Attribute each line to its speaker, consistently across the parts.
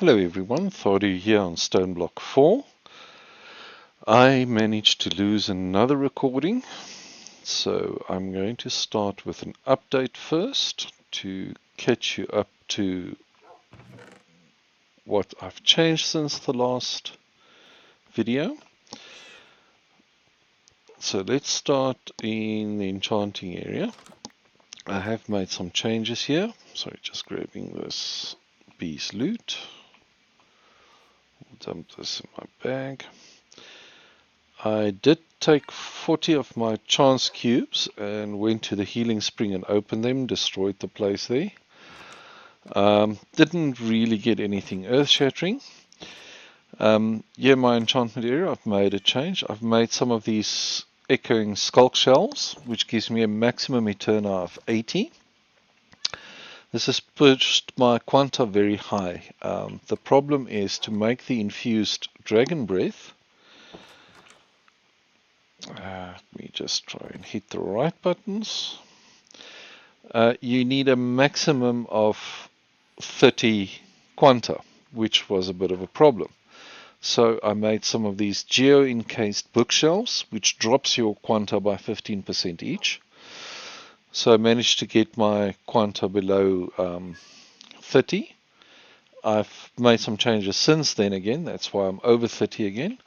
Speaker 1: Hello everyone, Thordy here on Stoneblock 4. I managed to lose another recording, so I'm going to start with an update first to catch you up to what I've changed since the last video. So let's start in the enchanting area. I have made some changes here. Sorry, just grabbing this bee's loot. Dump this in my bag. I did take 40 of my chance cubes and went to the healing spring and opened them, destroyed the place there. Didn't really get anything earth-shattering. Yeah, my enchantment area, I've made a change. I've made some of these echoing skulk shells, which gives me a maximum Eterna of 80. This has pushed my quanta very high. The problem is to make the infused dragon breath. Let me just try and hit the right buttons. You need a maximum of 30 quanta, which was a bit of a problem. So I made some of these geo-encased bookshelves, which drops your quanta by 15% each. So I managed to get my quanta below 30. I've made some changes since then again, that's why I'm over 30 again.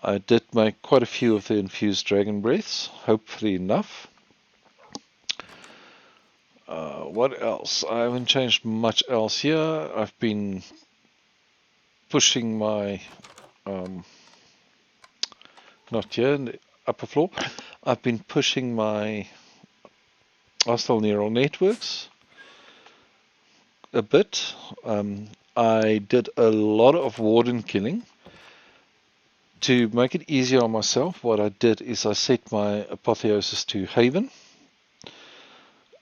Speaker 1: I did make quite a few of the infused dragon breaths, hopefully enough. What else? I haven't changed much else here. I've been pushing my, not here, in the upper floor. I've been pushing my hostile neural networks a bit. I did a lot of warden killing. To make it easier on myself, what I did is I set my apotheosis to Haven.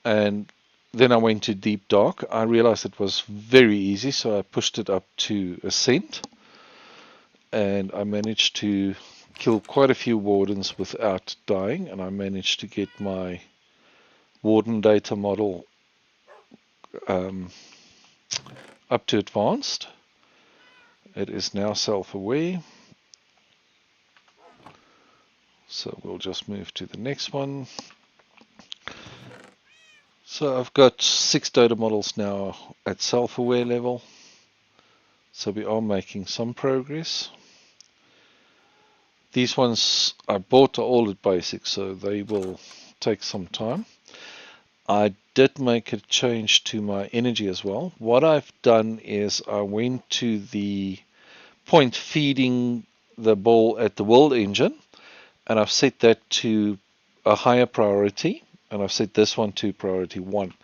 Speaker 1: And then I went to Deep Dark. I realized it was very easy, so I pushed it up to Ascent. And I managed to kill quite a few wardens without dying. And I managed to get my warden data model up to advanced. It is now self-aware. So we'll just move to the next one. So I've got 6 data models now at self-aware level. So we are making some progress. These ones I bought are all at basic, so they will take some time. I did make a change to my energy as well. What I've done is I went to the point feeding the ball at the world engine, and I've set that to a higher priority, and I've set this one to priority 1.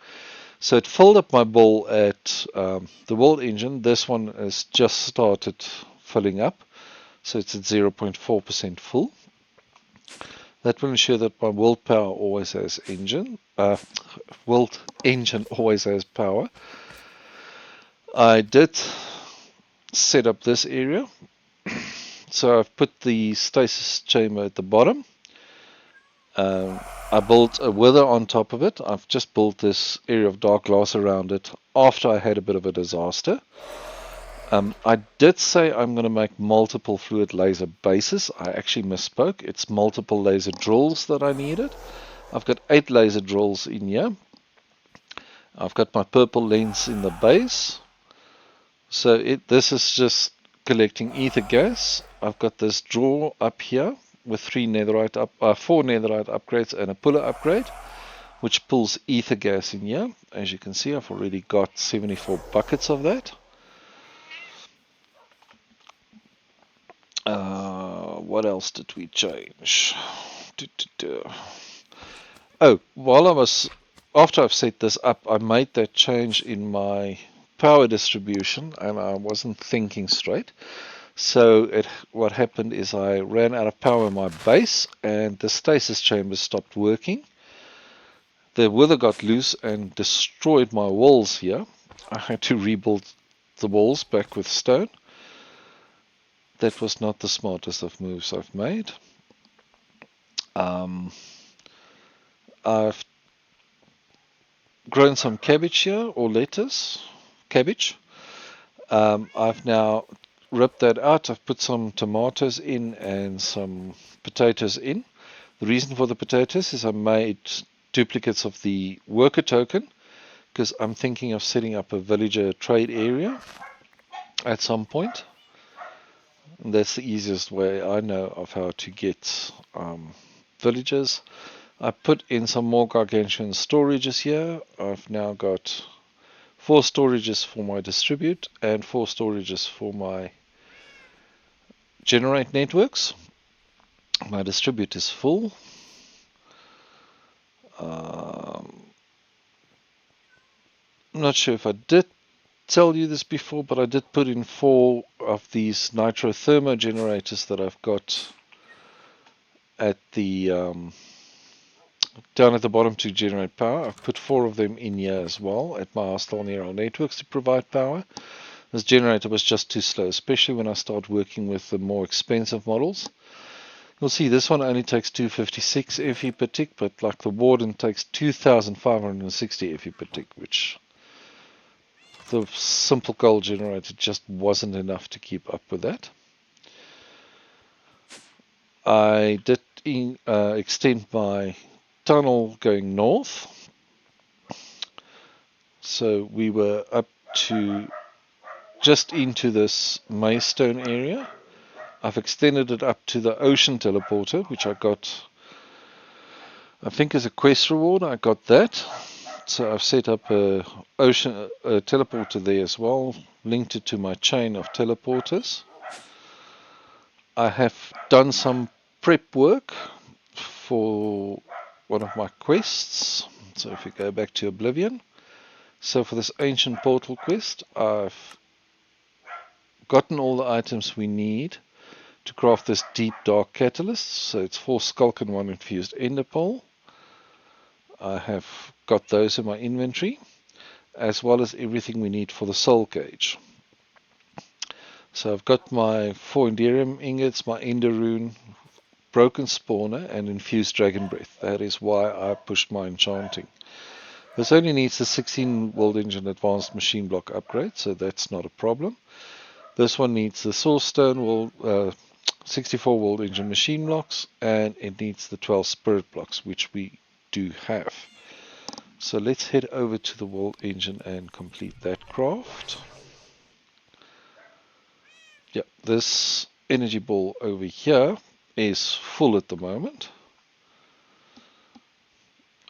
Speaker 1: So it filled up my ball at the world engine. This one has just started filling up, so it's at 0.4% full. That will ensure that my world power always has engine. World engine always has power. I did set up this area. So I've put the stasis chamber at the bottom. I built a wither on top of it. I've just built this area of dark glass around it after I had a bit of a disaster. I did say I'm going to make multiple fluid laser bases. I actually misspoke. It's multiple laser drills that I needed. I've got 8 laser drills in here. I've got my purple lens in the base. So this is just collecting ether gas. I've got this drawer up here with 4 netherite upgrades and a puller upgrade, which pulls ether gas in here. As you can see, I've already got 74 buckets of that. What else did we change? Oh, after I've set this up, I made that change in my power distribution, and I wasn't thinking straight. So what happened is I ran out of power in my base, and the stasis chamber stopped working. The wither got loose and destroyed my walls here. I had to rebuild the walls back with stone. That was not the smartest of moves I've made. I've grown some cabbage here, or lettuce, cabbage. I've now ripped that out. I've put some tomatoes in and some potatoes in. The reason for the potatoes is I made duplicates of the worker token because I'm thinking of setting up a villager trade area at some point. And that's the easiest way I know of how to get villagers. I put in some more gargantuan storages here. I've now got 4 storages for my distribute and 4 storages for my generate networks. My distribute is full. I'm not sure if I did tell you this before, but I did put in 4 of these nitro thermo generators that I've got at the down at the bottom to generate power. I've put 4 of them in here as well at my hostile neural networks to provide power. This generator was just too slow, especially when I start working with the more expensive models. You'll see this one only takes 256 FE per tick, but like the Warden takes 2560 FE per tick, which the simple gold generator just wasn't enough to keep up with that. I did extend my tunnel going north, so we were up to just into this Maystone area. I've extended it up to the ocean teleporter, which I got, I think, as a quest reward. I got that, so I've set up a teleporter there as well, linked it to my chain of teleporters. I have done some prep work for one of my quests. So if you go back to Oblivion, so for this ancient portal quest, I've gotten all the items we need to craft this deep dark catalyst. So it's 4 skulk and 1 infused enderpearl. I have got those in my inventory, as well as everything we need for the soul cage. So I've got my 4 Enderium ingots, my ender rune, broken spawner, and infused dragon breath. That is why I pushed my enchanting. This only needs the 16 world engine advanced machine block upgrade, so that's not a problem. This one needs the source stone 64 world engine machine blocks, and it needs the 12 spirit blocks, which we do have. So let's head over to the world engine and complete that craft. Yeah, this energy ball over here is full at the moment.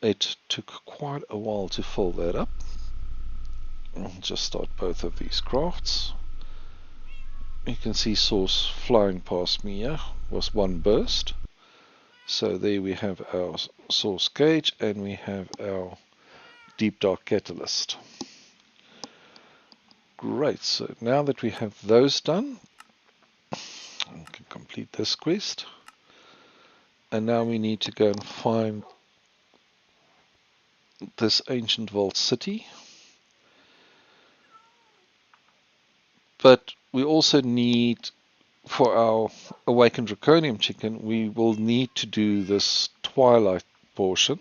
Speaker 1: It took quite a while to fill that up. I'll just start both of these crafts. You can see source flying past me here was 1 burst. So there we have our source cage and we have our deep dark catalyst. Great, so now that we have those done, we can complete this quest. And now we need to go and find this ancient vault city. But we also need, for our awakened draconium chicken, we will need to do this Twilight portion,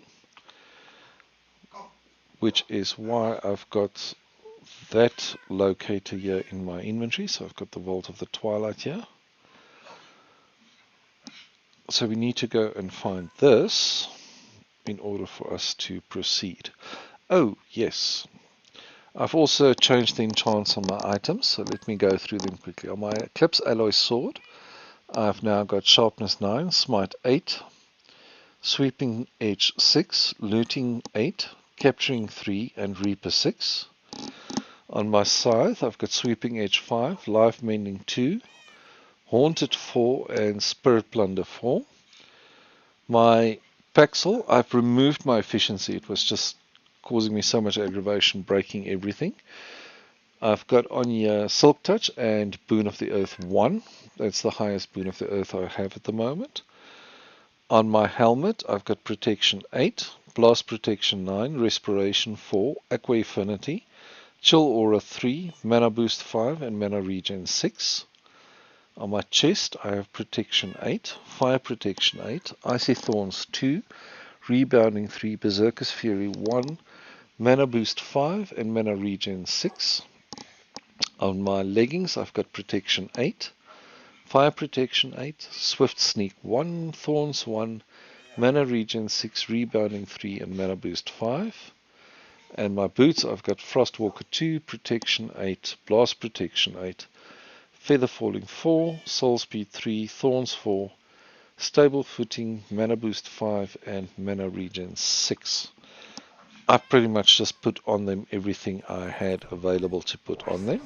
Speaker 1: which is why I've got that locator here in my inventory. So I've got the Vault of the Twilight here. So we need to go and find this in order for us to proceed. Oh, yes. I've also changed the enchants on my items, so let me go through them quickly. On my Eclipse Alloy Sword, I've now got Sharpness 9, Smite 8, Sweeping Edge 6, Looting 8, Capturing 3, and Reaper 6. On my Scythe, I've got Sweeping Edge 5, Life Mending 2, Haunted 4, and Spirit Plunder 4. My Paxel, I've removed my efficiency. It was just causing me so much aggravation, breaking everything. I've got on here Silk Touch and Boon of the Earth 1. That's the highest Boon of the Earth I have at the moment. On my helmet, I've got Protection 8, Blast Protection 9, Respiration 4, Aqua Affinity, Chill Aura 3, Mana Boost 5, and Mana Regen 6. On my chest, I have Protection 8, Fire Protection 8, Icy Thorns 2, Rebounding 3, Berserker's Fury 1, Mana Boost 5, and Mana Regen 6. On my leggings, I've got protection 8, fire protection 8, swift sneak 1, thorns 1, mana regen 6, rebounding 3, and mana boost 5. And my boots, I've got frostwalker 2, protection 8, blast protection 8, feather falling 4, soul speed 3, thorns 4, stable footing, mana boost 5, and mana regen 6. I pretty much just put on them everything I had available to put on them.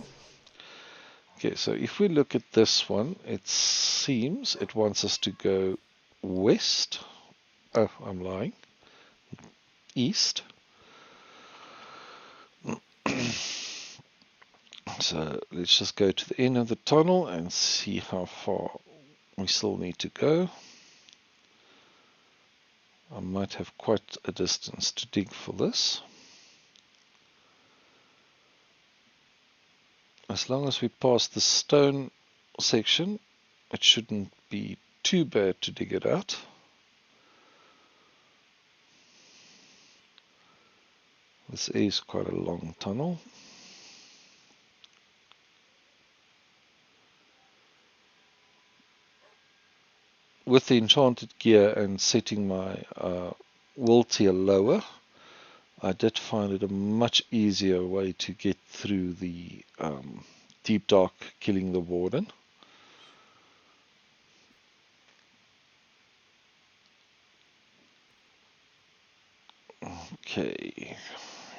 Speaker 1: Okay, so if we look at this one, it seems it wants us to go west. Oh, I'm lying. East. So let's just go to the end of the tunnel and see how far we still need to go. I might have quite a distance to dig for this. As long as we pass the stone section, it shouldn't be too bad to dig it out. This is quite a long tunnel. With the enchanted gear and setting my will tier lower, I did find it a much easier way to get through the deep dark, killing the warden. Okay,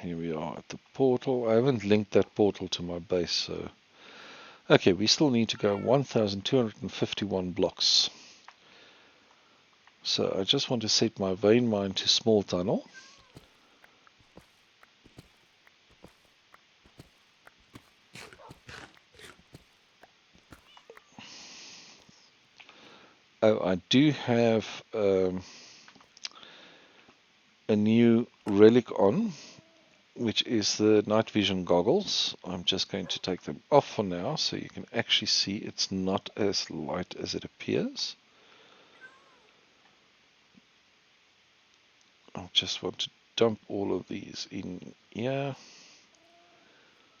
Speaker 1: here we are at the portal. I haven't linked that portal to my base, so... Okay, we still need to go 1,251 blocks. So I just want to set my vein mine to small tunnel. Oh, I do have a new relic on, which is the night vision goggles. I'm just going to take them off for now so you can actually see it's not as light as it appears. I just want to dump all of these in here.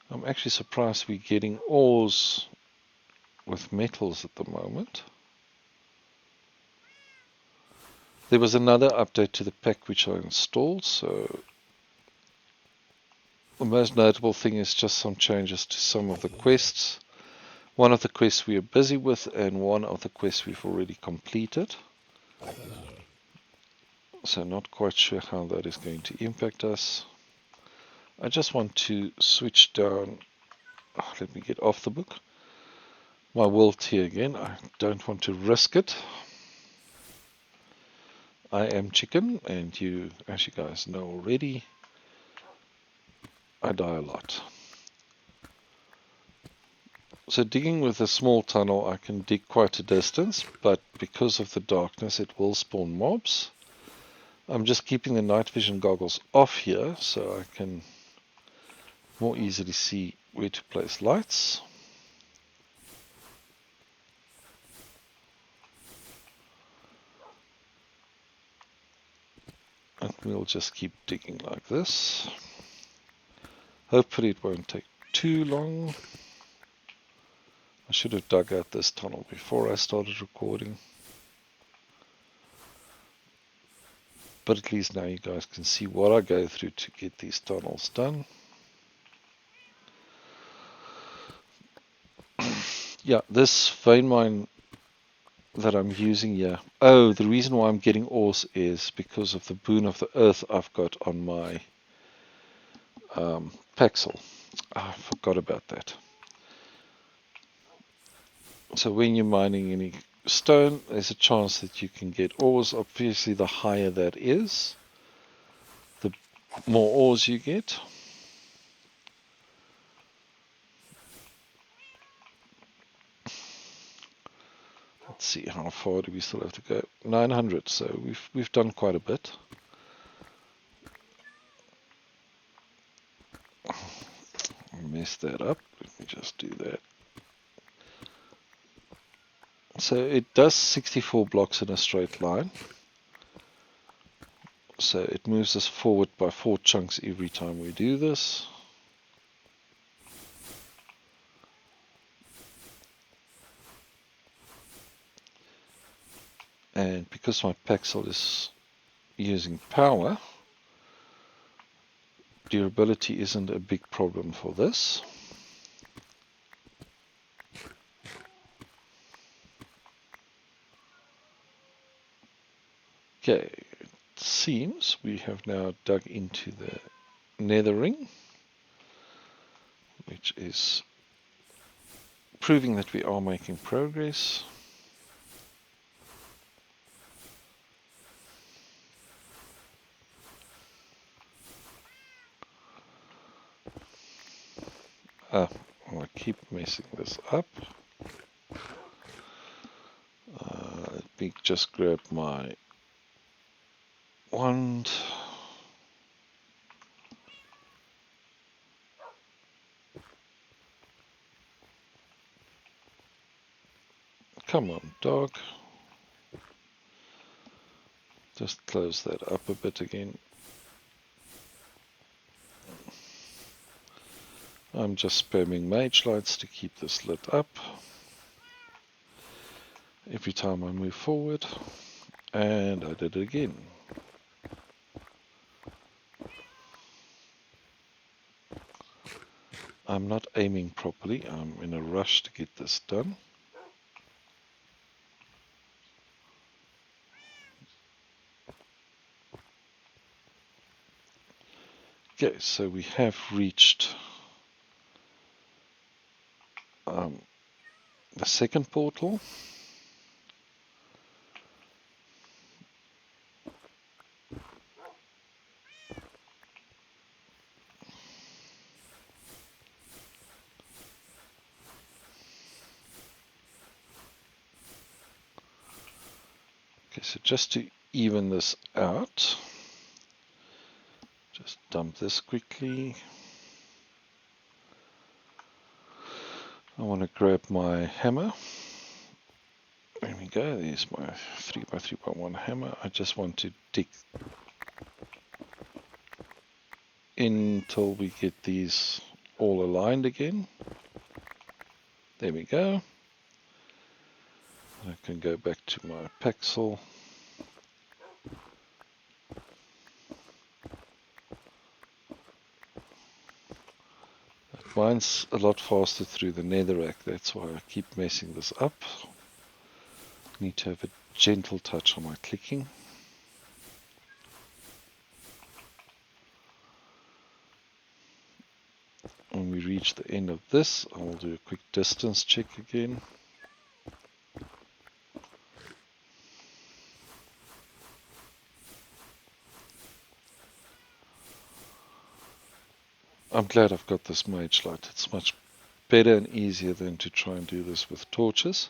Speaker 1: I'm actually surprised we're getting ores with metals at the moment. There was another update to the pack which I installed, so the most notable thing is just some changes to some of the quests. One of the quests we are busy with and one of the quests we've already completed. So not quite sure how that is going to impact us. I just want to switch down, let me get off the book, my world tier again. I don't want to risk it. I am chicken, and you, as you guys know already, I die a lot. So digging with a small tunnel, I can dig quite a distance, but because of the darkness it will spawn mobs. I'm just keeping the night vision goggles off here so I can more easily see where to place lights. And we'll just keep digging like this. Hopefully it won't take too long. I should have dug out this tunnel before I started recording. But at least now you guys can see what I go through to get these tunnels done. Yeah, this vein mine that I'm using here. Oh, the reason why I'm getting ores is because of the boon of the earth I've got on my Paxel. I forgot about that. So when you're mining any stone, there's a chance that you can get ores. Obviously, the higher that is, the more ores you get. Let's see, how far do we still have to go? 900, so we've done quite a bit. I messed that up. Let me just do that. So it does 64 blocks in a straight line. So it moves us forward by 4 chunks every time we do this. And because my Paxel is using power, durability isn't a big problem for this. Okay, it seems we have now dug into the nether ring, which is proving that we are making progress. I keep messing this up. Let me just grab my wand. Come on, dog. Just close that up a bit again. I'm just spamming mage lights to keep this lit up every time I move forward. And I did it again. I'm not aiming properly. I'm in a rush to get this done. Okay, so we have reached the second portal. Okay, so just to even this out, just dump this quickly. I want to grab my hammer. There we go, there's my 3x3x1 hammer. I just want to dig until we get these all aligned again. There we go. I can go back to my Paxel. Mine's a lot faster through the netherrack, that's why I keep messing this up. Need to have a gentle touch on my clicking. When we reach the end of this, I'll do a quick distance check again. I'm glad I've got this mage light. It's much better and easier than to try and do this with torches.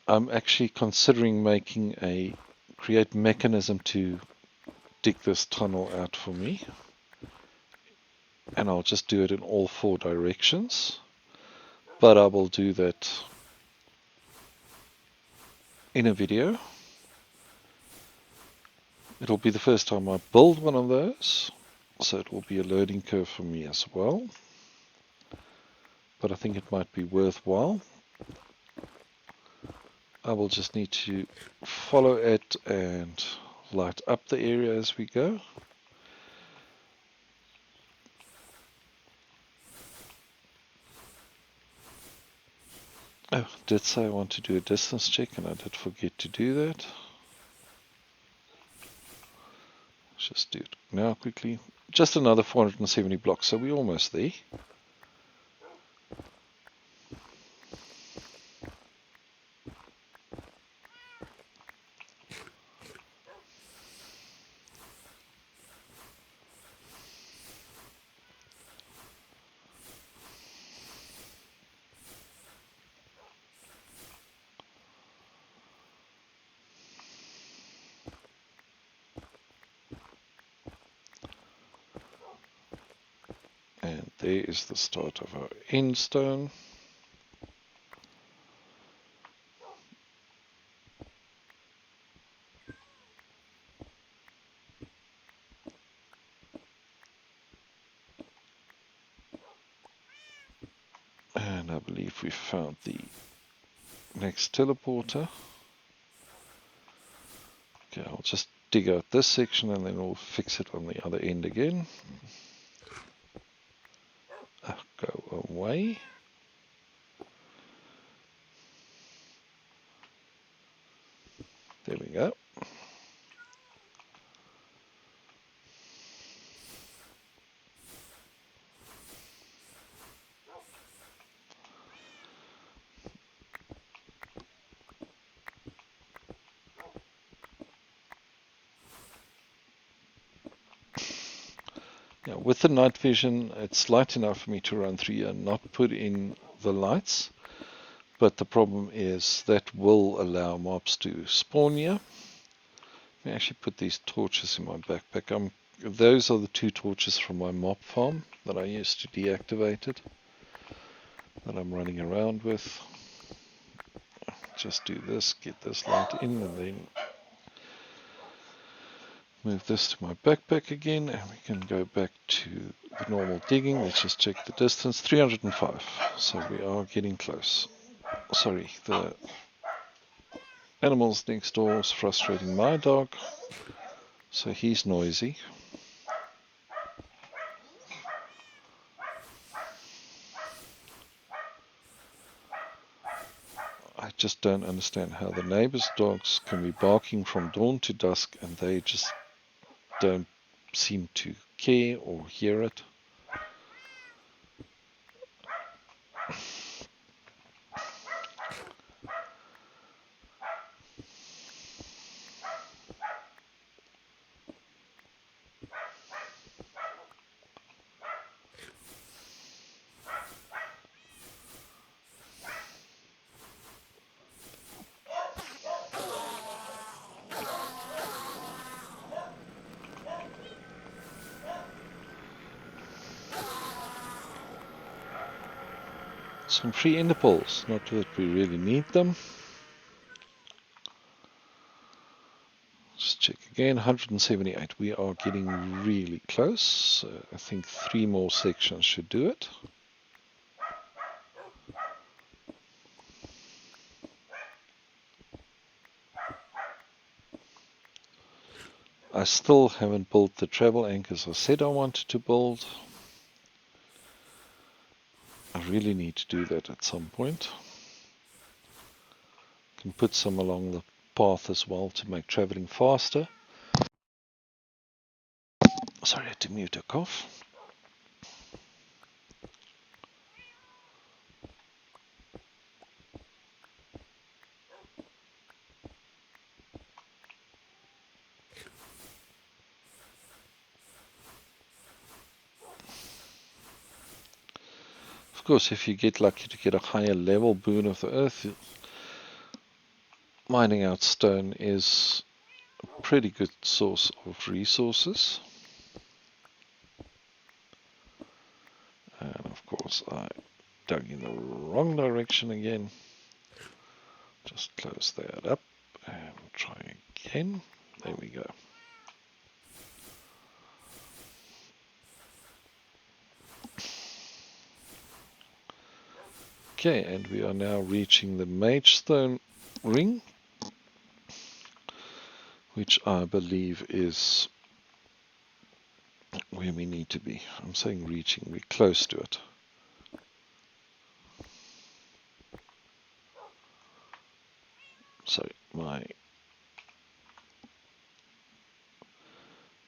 Speaker 1: I'm actually considering making a create mechanism to dig this tunnel out for me. And I'll just do it in all 4 directions. But I will do that in a video. It'll be the first time I build one of those. So it will be a learning curve for me as well. But I think it might be worthwhile. I will just need to follow it and light up the area as we go. Oh, I did say I want to do a distance check and I did forget to do that. Let's just do it now quickly. Just another 470 blocks, so we're almost there. And there is the start of our end stone. And I believe we found the next teleporter. Okay, I'll just dig out this section and then we'll fix it on the other end again. Go away. There we go. Yeah, with the night vision, it's light enough for me to run through here and not put in the lights. But the problem is that will allow mobs to spawn here. Let me actually put these torches in my backpack. Those are the 2 torches from my mob farm that I used to deactivate it, that I'm running around with. Just do this, get this light in, and then move this to my backpack again, and we can go back to the normal digging. Let's just check the distance, 305, so we are getting close. Sorry, the animals next door is frustrating my dog, so he's noisy. I just don't understand how the neighbors' dogs can be barking from dawn to dusk and they just don't seem to care or hear it. Some free ender pearls, not that we really need them. Just check again, 178. We are getting really close. So I think 3 more sections should do it. I still haven't built the travel anchors I said I wanted to build. I really need to do that at some point. Can put some along the path as well to make traveling faster. Sorry, I had to mute a cough. Of course, if you get lucky to get a higher level boon of the earth, mining out stone is a pretty good source of resources. And of course, I dug in the wrong direction again. Just close that up and try again. There we go. Okay, and we are now reaching the Mage Stone ring, which I believe is where we need to be. I'm saying reaching, we're close to it. Sorry, my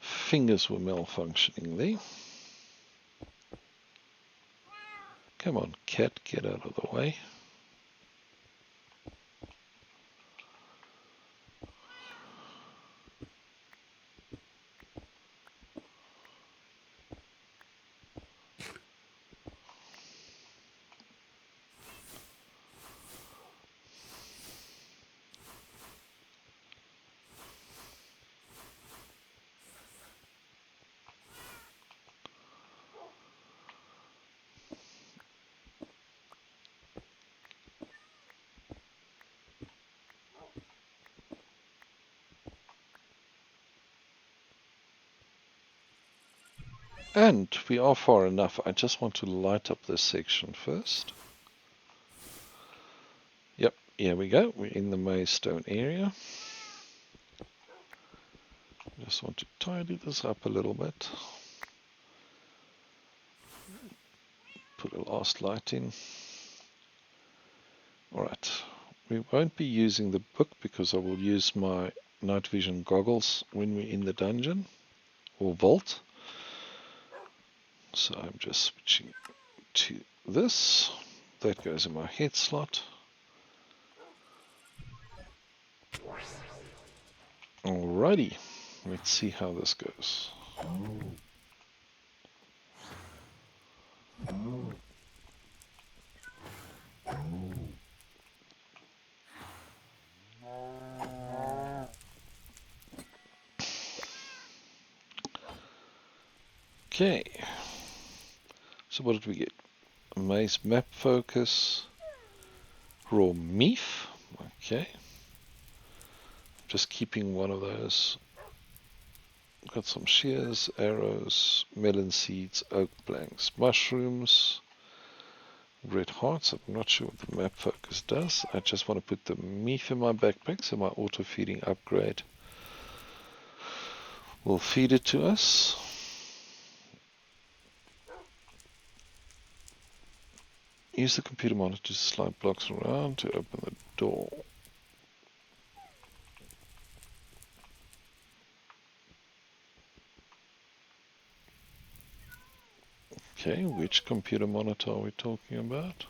Speaker 1: fingers were malfunctioning there. Come on, cat, get out of the way. And we are far enough. I just want to light up this section first. Yep, here we go. We're in the Maze Stone area. Just want to tidy this up a little bit. Put a last light in. Alright, we won't be using the book because I will use my night vision goggles when we're in the dungeon or vault. So I'm just switching to this. That goes in my head slot. Alrighty, let's see how this goes. Okay, so what did we get? Maze map focus, raw meat. Okay, just keeping one of those. Got some shears, arrows, melon seeds, oak planks, mushrooms, red hearts. I'm not sure what the map focus does. I just want to put the meat in my backpack so my auto feeding upgrade will feed it to us. Use the computer monitor to slide blocks around to open the door. Okay, which computer monitor are we talking about?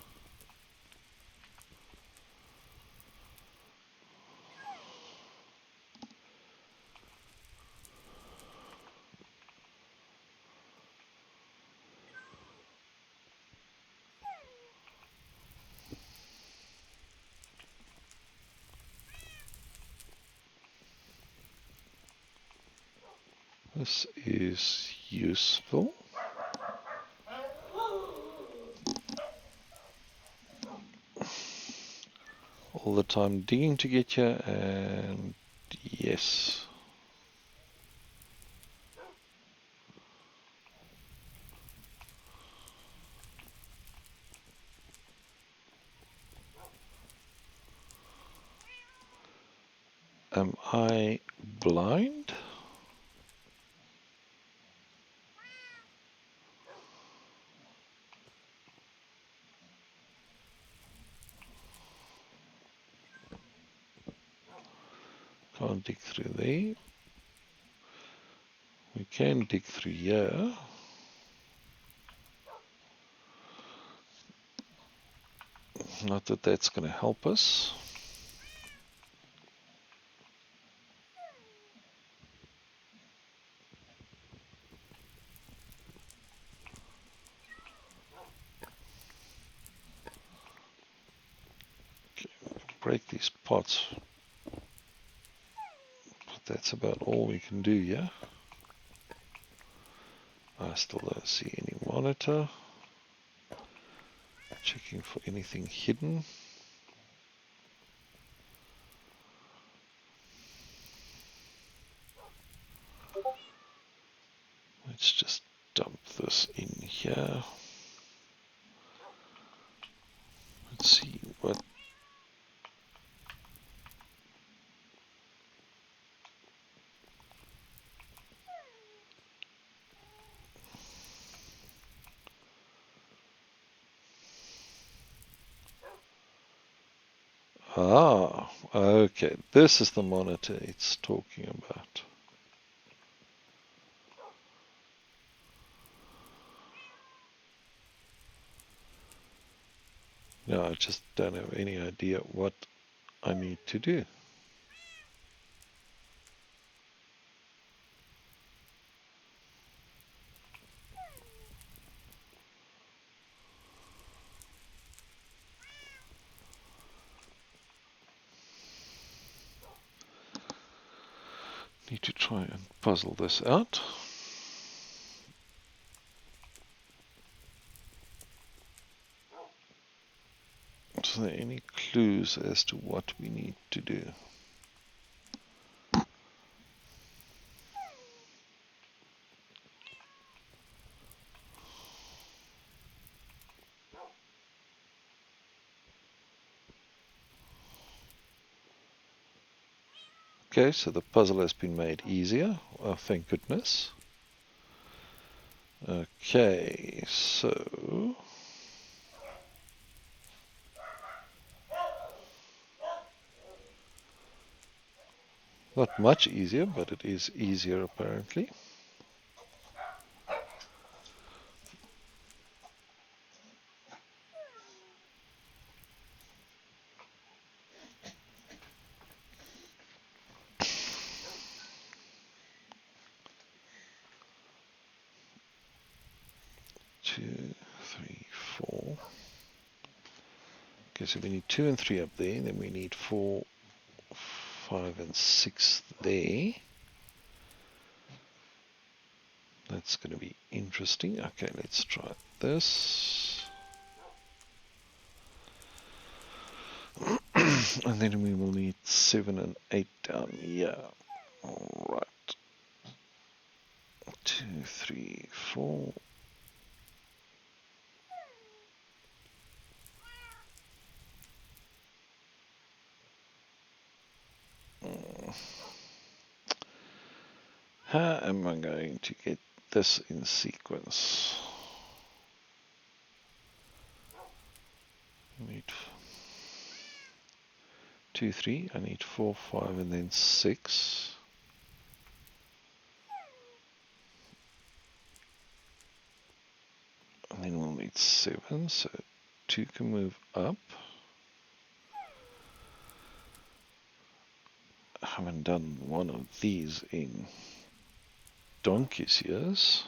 Speaker 1: This is useful. All the time digging to get here, and yes. Am I blind? Can't dig through there. We can dig through here. Not that that's going to help us. Okay, break these pots. But that's about all we can do, yeah? I still don't see any monitor. Checking for anything hidden. Let's just dump this in here. Let's see what. Ah, okay. This is the monitor it's talking about. Now I just don't have any idea what I need to do. Need to try and puzzle this out. Is there any clues as to what we need to do? Okay, so the puzzle has been made easier. Oh, thank goodness. Okay, so not much easier, but it is easier apparently. Two, three, four. Okay, so we need 2 and 3 up there, then we need 4, 5 and 6 there. That's going to be interesting. Okay, let's try this. And then we will need 7 and 8 down here. Alright. 2, 3, 4. How am I going to get this in sequence? I need 2, 3. I need 4, 5, and then 6. And then we'll need 7, so 2 can move up. I haven't done one of these in donkey's years.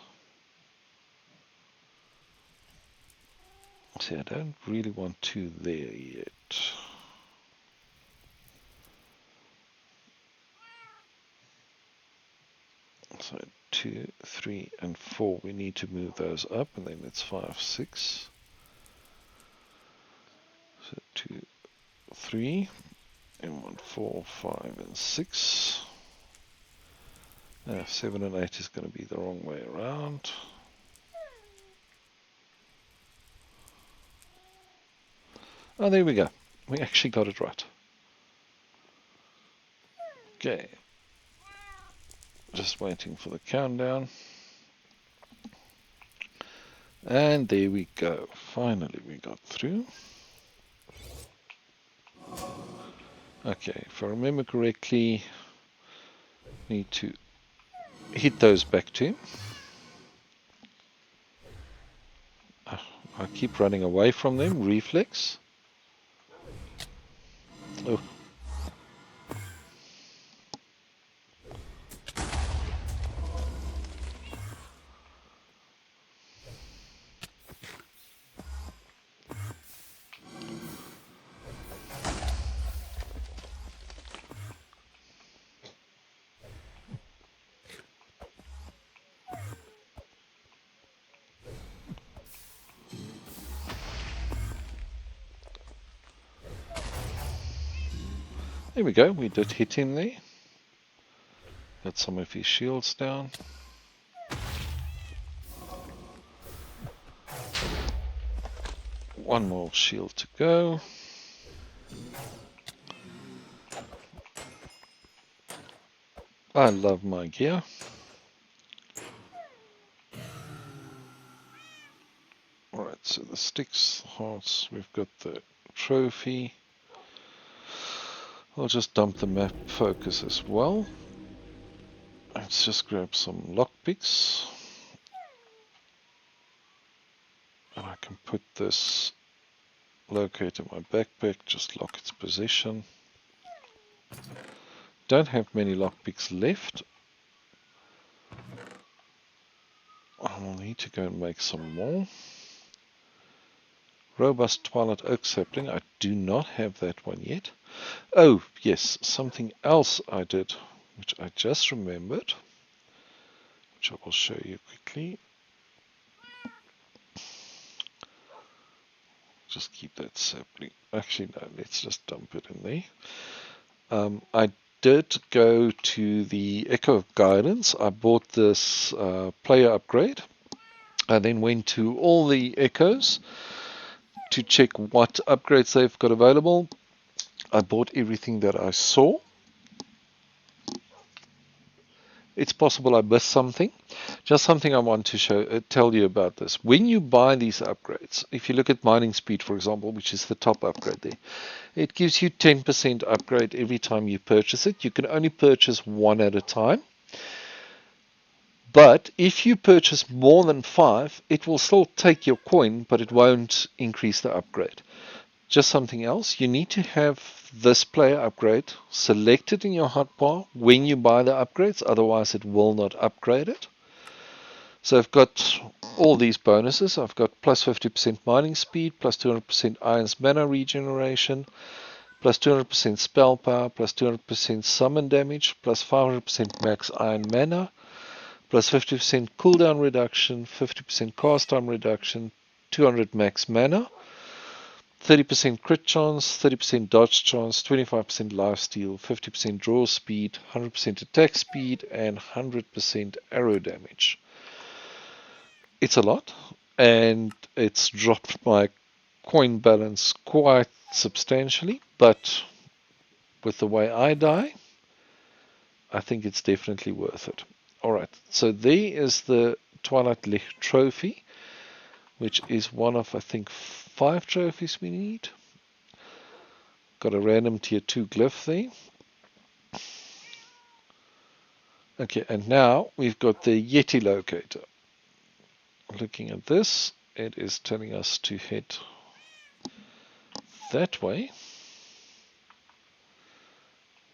Speaker 1: See, I don't really want 2 there yet. So 2, 3, and 4, we need to move those up, and then it's 5, 6. So 2, 3, and 1, 4, 5, and 6. 7 and 8 is going to be the wrong way around. Oh, there we go. We actually got it right. Okay. Just waiting for the countdown. And there we go. Finally we got through. Okay, if I remember correctly, need to hit those back to him. I keep running away from them. Reflex. Oh. There we go, we did hit him there. Got some of his shields down. One more shield to go. I love my gear. Alright, so the sticks, hearts, we've got the trophy. I'll just dump the map focus as well. Let's just grab some lockpicks. And I can put this, locate in my backpack, just lock its position. Don't have many lockpicks left. I'll need to go and make some more. Robust Twilight Oak Sapling, I do not have that one yet. Oh, yes, something else I did, which I just remembered, which I will show you quickly. Just keep that sapling. Actually, no, let's just dump it in there. I did go to the Echo of Guidance. I bought this player upgrade. I then went to all the Echoes to check what upgrades they've got available. I bought everything that I saw. It's possible I missed something. Just something I want to tell you about this. When you buy these upgrades, if you look at mining speed, for example, which is the top upgrade there, it gives you 10% upgrade every time you purchase it. You can only purchase one at a time. But if you purchase more than 5, it will still take your coin, but it won't increase the upgrade. Just something else, you need to have this player upgrade selected in your hotbar when you buy the upgrades, otherwise it will not upgrade it. So I've got all these bonuses. I've got plus 50% mining speed, plus 200% iron's mana regeneration, plus 200% spell power, plus 200% summon damage, plus 500% max iron mana, plus 50% cooldown reduction, 50% cast time reduction, 200 max mana, 30% crit chance, 30% dodge chance, 25% lifesteal, 50% draw speed, 100% attack speed, and 100% arrow damage. It's a lot, and it's dropped my coin balance quite substantially, but with the way I die, I think it's definitely worth it. Alright, so there is the Twilight Licht trophy, which is one of, I think, 5 trophies we need. Got a random tier 2 glyph there. Okay, and now we've got the Yeti locator. Looking at this, it is telling us to head that way,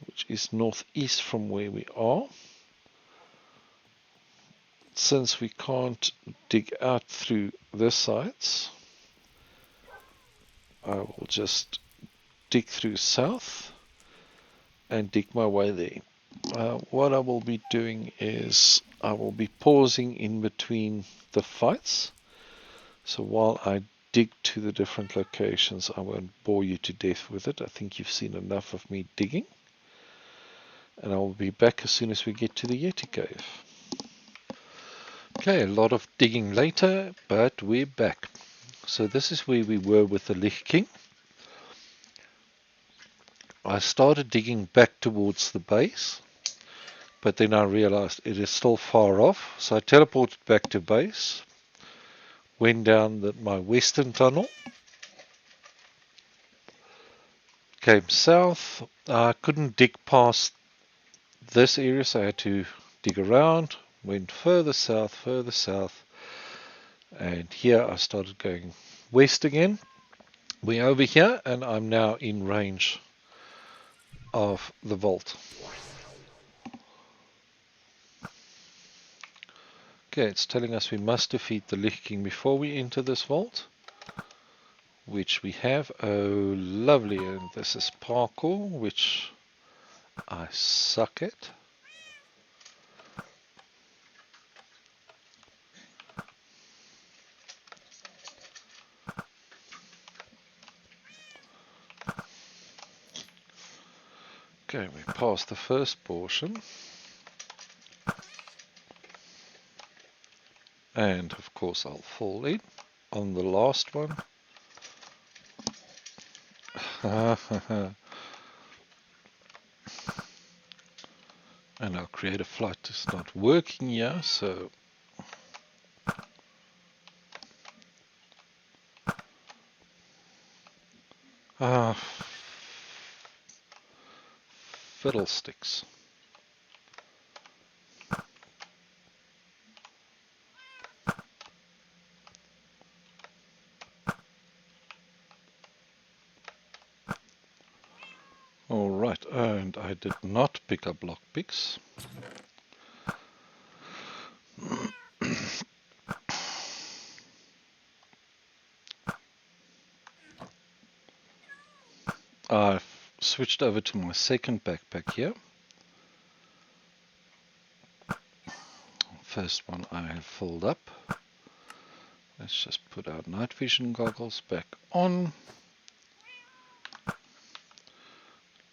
Speaker 1: which is northeast from where we are. Since we can't dig out through this sides, I will just dig through south and dig my way there. What I will be doing is I will be pausing in between the fights. So while I dig to the different locations, I won't bore you to death with it. I think you've seen enough of me digging. And I will be back as soon as we get to the Yeti cave. Okay, a lot of digging later, but we're back. So this is where we were with the Lich King. I started digging back towards the base, but then I realized it is still far off, so I teleported back to base, went down my western tunnel, came south. I couldn't dig past this area, so I had to dig around, went further south, and here I started going west again. We're over here, and I'm now in range of the vault. Okay, it's telling us we must defeat the Lich King before we enter this vault, which we have. Oh, lovely. And this is parkour, which I suck at. Okay, we passed the first portion. And of course I'll fall in on the last one. And our creative flight is not working here, so fiddlesticks. Alright, and I did not pick up lockpicks. I've switched over to my second backpack here. First one I have filled up. Let's just put our night vision goggles back on.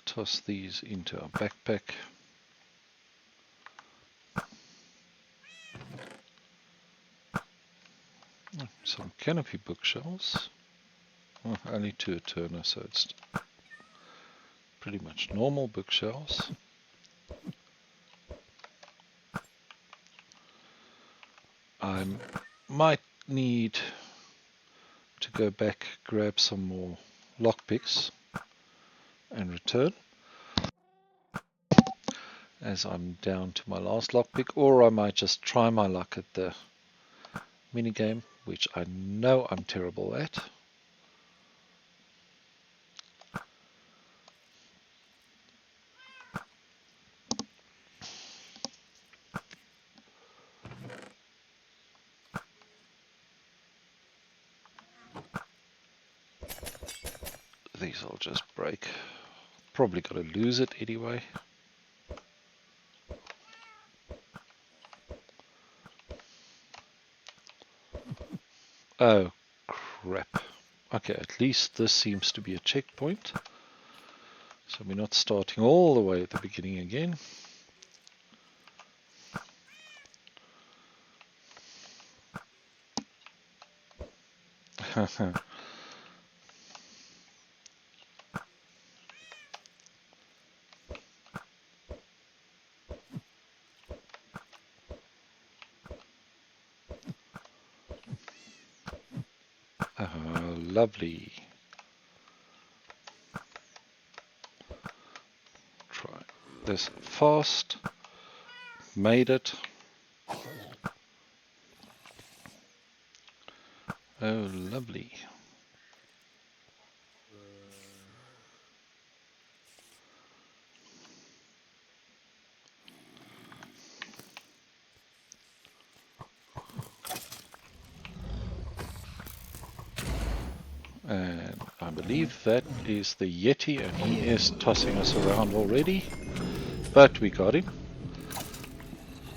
Speaker 1: Toss these into our backpack. Some canopy bookshelves. Well, only 2 a turner, so it's pretty much normal bookshelves. I might need to go back, grab some more lockpicks and return, as I'm down to my last lockpick, or I might just try my luck at the minigame, which I know I'm terrible at. These I'll just break. Probably got to lose it anyway. Oh, crap. Okay, at least this seems to be a checkpoint. So we're not starting all the way at the beginning again. Lovely. Try this fast. Made it. Oh, lovely. And I believe that is the Yeti, and he is tossing us around already. But we got him.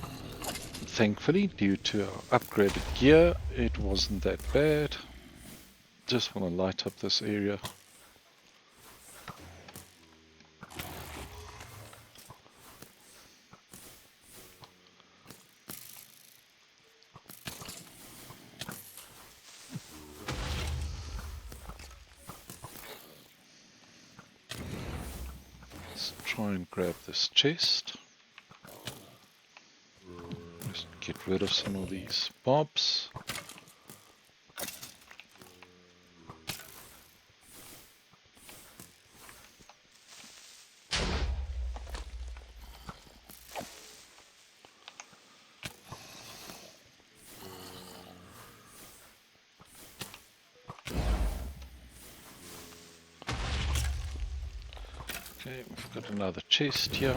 Speaker 1: Thankfully, due to our upgraded gear, it wasn't that bad. Just want to light up this area. Let's try and grab this chest. Just get rid of some of these mobs. Okay, we've got another chest here.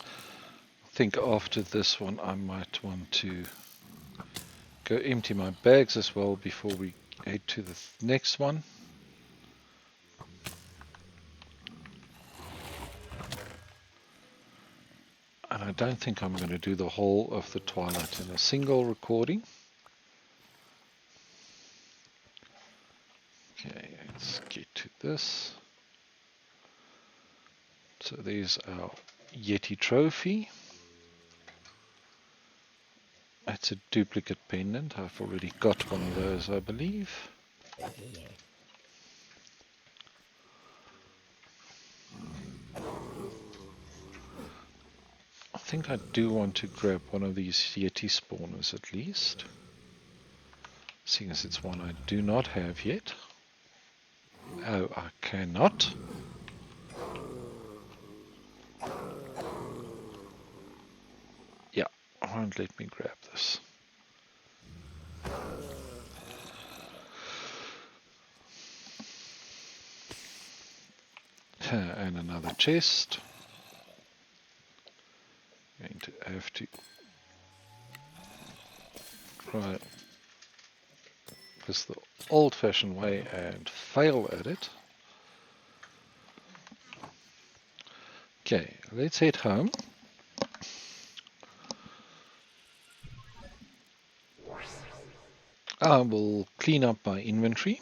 Speaker 1: I think after this one I might want to go empty my bags as well before we head to the next one. And I don't think I'm going to do the whole of the Twilight in a single recording. Okay, let's get to this. So there's our Yeti trophy. That's a duplicate pendant. I've already got one of those, I believe. I think I do want to grab one of these Yeti spawners at least, seeing as it's one I do not have yet. Oh, I cannot. Yeah, it won't let me grab this. And another chest. Going to have to try this the old-fashioned way and fail at it. Okay, let's head home. I will clean up my inventory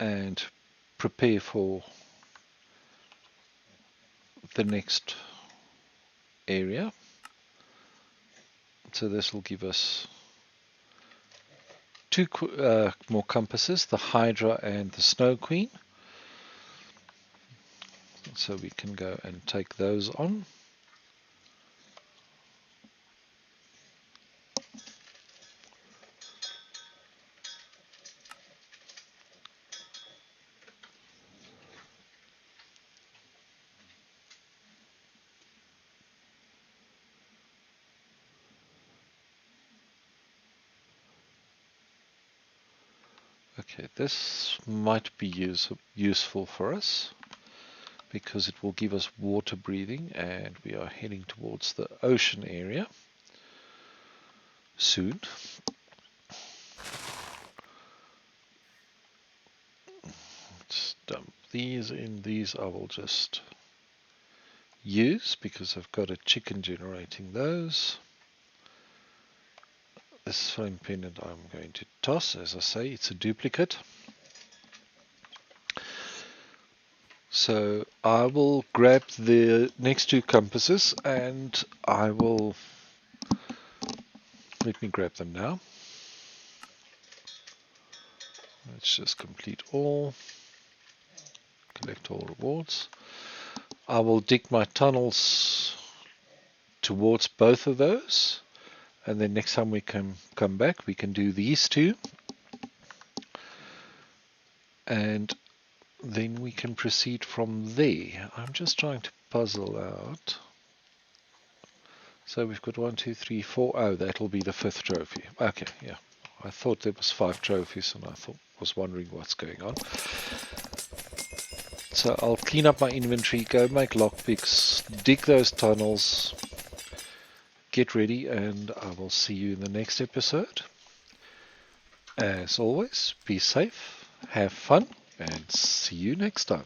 Speaker 1: and prepare for the next area. So this will give us two more compasses, the Hydra and the Snow Queen. So we can go and take those on. Okay, this might be useful for us because it will give us water breathing, and we are heading towards the ocean area soon. Let's dump these in. These I will just use because I've got a chicken generating those. This foam pendant I'm going to toss. As I say, it's a duplicate. So I will grab the next two compasses and I will, let me grab them now. Let's just complete all, collect all rewards. I will dig my tunnels towards both of those, and then next time we can come back we can do these two, and then we can proceed from there. I'm just trying to puzzle out. So we've got 1, 2, 3, 4. Oh, that'll be the 5th trophy. Okay, yeah. I thought there was 5 trophies, and I was wondering what's going on. So I'll clean up my inventory, go make lockpicks, dig those tunnels, get ready, and I will see you in the next episode. As always, be safe, have fun, and see you next time.